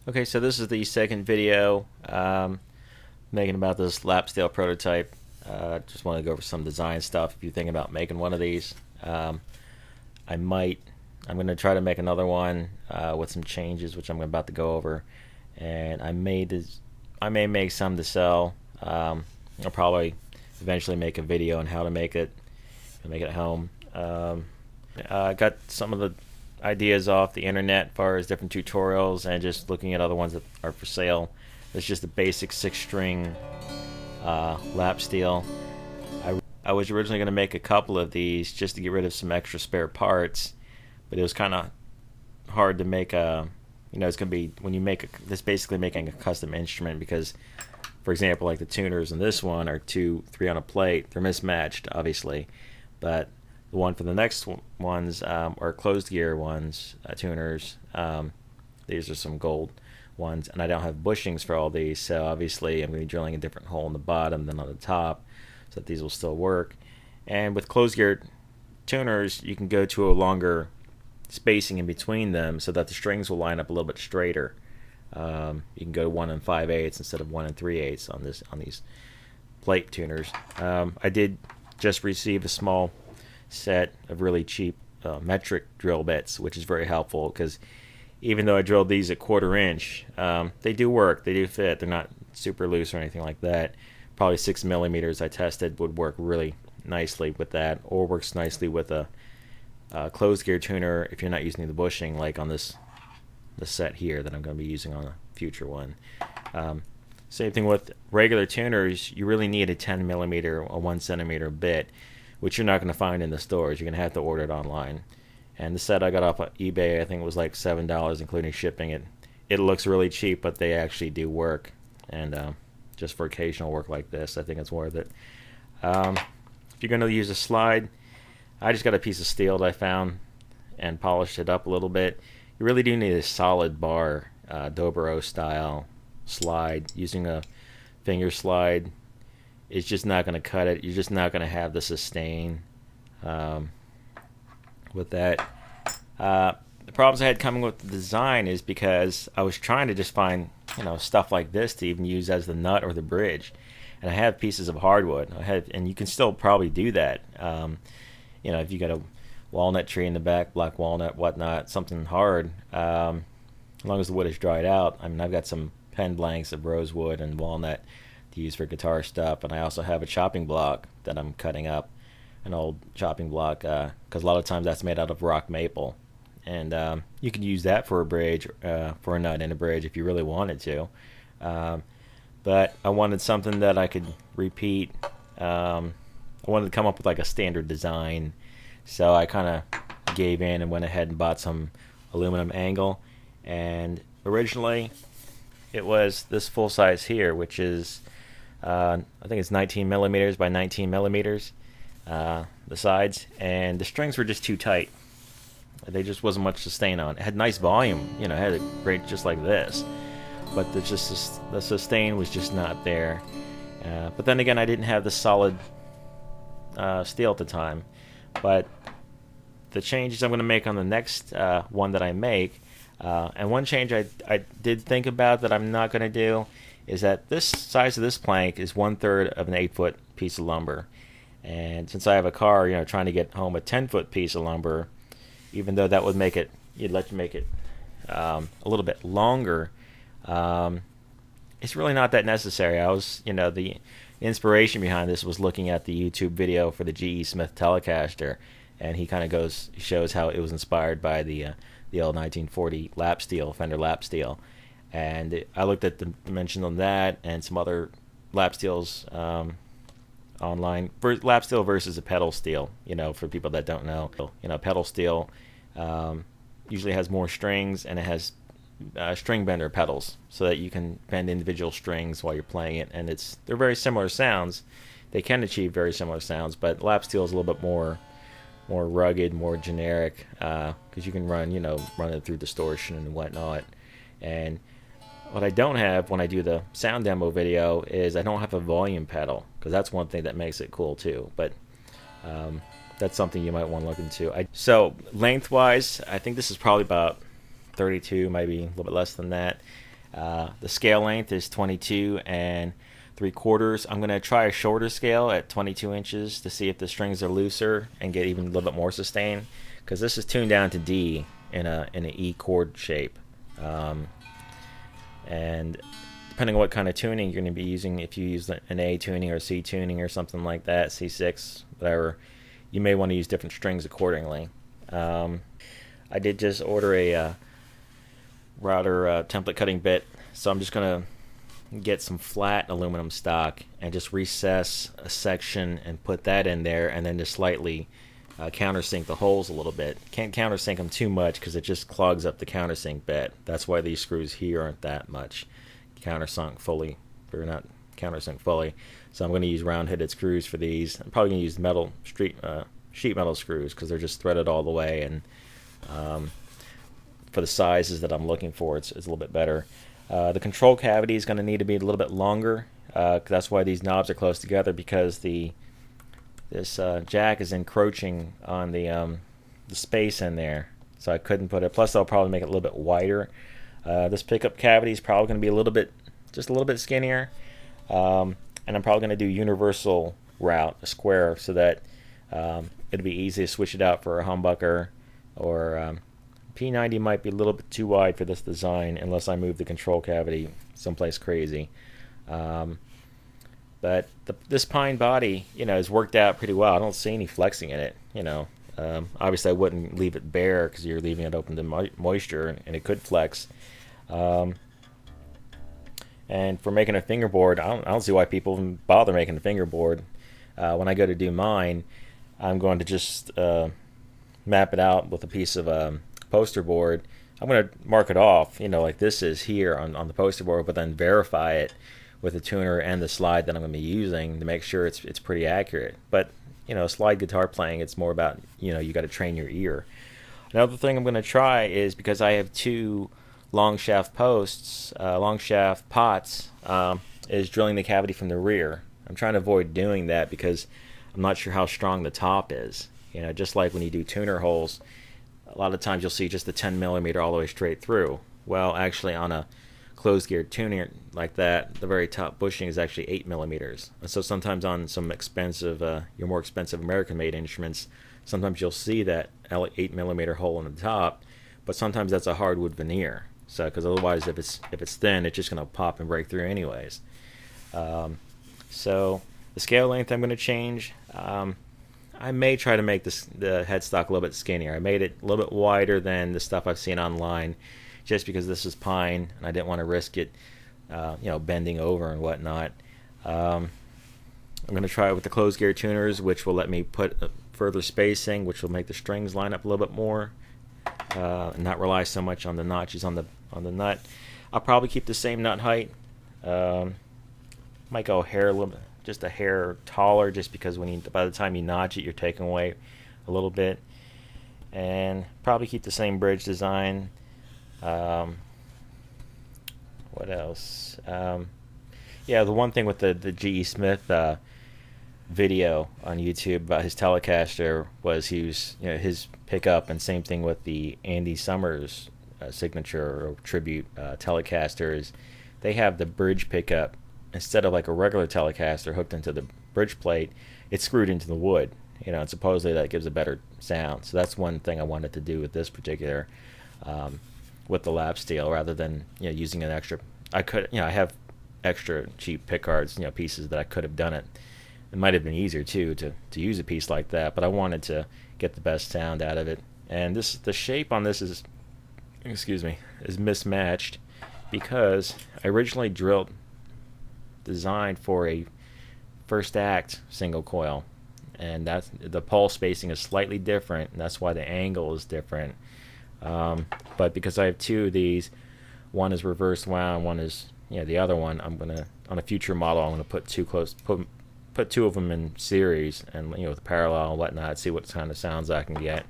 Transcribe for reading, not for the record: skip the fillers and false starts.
Okay, so this is the second video making about this lap steel prototype. Just want to go over some design stuff. If you're thinking about making one of these, um, I might. I'm going to try to make another one with some changes, which I'm about to go over, and I may make some to sell. I'll probably eventually make a video on how to make it at home. I got some of the ideas off the internet as far as different tutorials and just looking at other ones that are for sale. It's just a basic 6-string lap steel. I was originally going to make a couple of these just to get rid of some extra spare parts, but it was kind of hard to make a, it's going to be, when you make this, basically making a custom instrument, because for example, like the tuners in this one are 2-3 on a plate. They're mismatched, obviously, but the one for the next ones are closed gear ones, tuners. These are some gold ones, and I don't have bushings for all these, so obviously I'm going to be drilling a different hole in the bottom than on the top, so that these will still work. And with closed gear tuners, you can go to a longer spacing in between them, so that the strings will line up a little bit straighter. You can go to 1 5/8 instead of 1 3/8 on these plate tuners. I did just receive a small set of really cheap metric drill bits, which is very helpful, because even though I drilled these at 1/4 inch, they do work, they do fit, they're not super loose or anything like that. Probably 6 millimeters I tested would work really nicely with that, or works nicely with a closed gear tuner if you're not using the bushing, like on this set here that I'm going to be using on a future one. Same thing with regular tuners. You really need a 10 millimeter or 1 centimeter bit, which you're not going to find in the stores. You're going to have to order it online. And the set I got off of eBay, I think it was like $7 including shipping. It looks really cheap, but they actually do work. And just for occasional work like this, I think it's worth it. If you're going to use a slide, I just got a piece of steel that I found and polished it up a little bit. You really do need a solid bar, Dobro style slide. Using a finger slide, it's just not going to cut it. You're just not going to have the sustain with that. The problems I had coming with the design is because I was trying to just find stuff like this to even use as the nut or the bridge, and I have pieces of hardwood. And you can still probably do that. If you got a walnut tree in the back, black walnut, whatnot, something hard, as long as the wood is dried out. I mean, I've got some pen blanks of rosewood and walnut to use for guitar stuff, and I also have a chopping block that I'm cutting up, an old chopping block, because a lot of times that's made out of rock maple, and you can use that for a bridge, for a nut and a bridge if you really wanted to, but I wanted something that I could repeat. I wanted to come up with like a standard design, so I kind of gave in and went ahead and bought some aluminum angle. And originally it was this full size here, which is I think it's 19 millimeters by 19 millimeters, the sides, and the strings were just too tight. They just wasn't much sustain on. It had nice volume, it had a great, just like this, but the sustain was just not there. But then again, I didn't have the solid steel at the time. But the changes I'm going to make on the next one that I make, and one change I did think about that I'm not going to do, is that this size of this plank is 1/3 of an 8-foot piece of lumber. And since I have a car, trying to get home a 10-foot piece of lumber, even though that would make it, you'd let you make it a little bit longer, it's really not that necessary. I was, the inspiration behind this was looking at the YouTube video for the GE Smith Telecaster, and he kind of shows how it was inspired by the old 1940 lap steel, Fender lap steel. And I looked at the dimensions on that and some other lap steels online. Lap steel versus a pedal steel, for people that don't know. Pedal steel usually has more strings, and it has string bender pedals, so that you can bend individual strings while you're playing it, and they're very similar sounds. They can achieve very similar sounds, but lap steel is a little bit more rugged, more generic, because you can run it through distortion and whatnot. And what I don't have when I do the sound demo video is I don't have a volume pedal, because that's one thing that makes it cool too. But that's something you might want to look into. So lengthwise, I think this is probably about 32, maybe a little bit less than that. The scale length is 22 3/4. I'm going to try a shorter scale at 22 inches to see if the strings are looser and get even a little bit more sustain, because this is tuned down to D in an E chord shape. And depending on what kind of tuning you're going to be using, if you use an A tuning or C tuning or something like that, C6, whatever, you may want to use different strings accordingly. I did just order a router template cutting bit, so I'm just going to get some flat aluminum stock and just recess a section and put that in there, and then just slightly countersink the holes a little bit. Can't countersink them too much because it just clogs up the countersink bit. That's why these screws here aren't that much countersunk fully. They're not countersunk fully. So I'm going to use round-headed screws for these. I'm probably going to use metal sheet metal screws because they're just threaded all the way, and for the sizes that I'm looking for, it's a little bit better. The control cavity is going to need to be a little bit longer. That's why these knobs are close together, because this jack is encroaching on the space in there, so I couldn't put it. Plus, I'll probably make it a little bit wider. This pickup cavity is probably going to be just a little bit skinnier, and I'm probably going to do universal route, a square, so that it'll be easy to switch it out for a humbucker, or P90 might be a little bit too wide for this design unless I move the control cavity someplace crazy. But this pine body, has worked out pretty well. I don't see any flexing in it. Obviously I wouldn't leave it bare because you're leaving it open to moisture and it could flex. And for making a fingerboard, I don't see why people even bother making a fingerboard. When I go to do mine, I'm going to just map it out with a piece of poster board. I'm going to mark it off, like this is here on the poster board, but then verify it with the tuner and the slide that I'm going to be using to make sure it's pretty accurate. But slide guitar playing, it's more about you got to train your ear. Another thing I'm going to try is, because I have two long shaft posts, long shaft pots, is drilling the cavity from the rear. I'm trying to avoid doing that because I'm not sure how strong the top is. Just like when you do tuner holes, a lot of times you'll see just the 10 millimeter all the way straight through. Well, actually on a closed gear tuner like that, the very top bushing is actually 8 millimeters. And so sometimes on some expensive, your more expensive American-made instruments, sometimes you'll see that 8 millimeter hole in the top, but sometimes that's a hardwood veneer. So, because otherwise, if it's thin, it's just going to pop and break through anyways. So the scale length I'm going to change. I may try to make the headstock a little bit skinnier. I made it a little bit wider than the stuff I've seen online, just because this is pine and I didn't want to risk it, bending over and whatnot. I'm going to try it with the closed gear tuners, which will let me put further spacing, which will make the strings line up a little bit more, and not rely so much on the notches on the nut. I'll probably keep the same nut height. Might go just a hair taller, just because by the time you notch it, you're taking away a little bit. And probably keep the same bridge design. What else? The one thing with the G.E. Smith video on YouTube about his Telecaster was his pickup, and same thing with the Andy Summers signature or tribute Telecasters. They have the bridge pickup, instead of like a regular Telecaster hooked into the bridge plate, it's screwed into the wood. And supposedly that gives a better sound. So that's one thing I wanted to do with this particular, with the lap steel, rather than using an extra. I have extra cheap pickguards, pieces that I could have done it. It might have been easier too to use a piece like that, but I wanted to get the best sound out of it. And the shape on this is mismatched, because I originally designed for a first act single coil, and that's the pulse spacing is slightly different, and that's why the angle is different. But because I have two of these, one is reverse wound, one is the other one, I'm gonna, on a future model, I'm gonna put two of them in series, and with parallel and whatnot, see what kind of sounds I can get.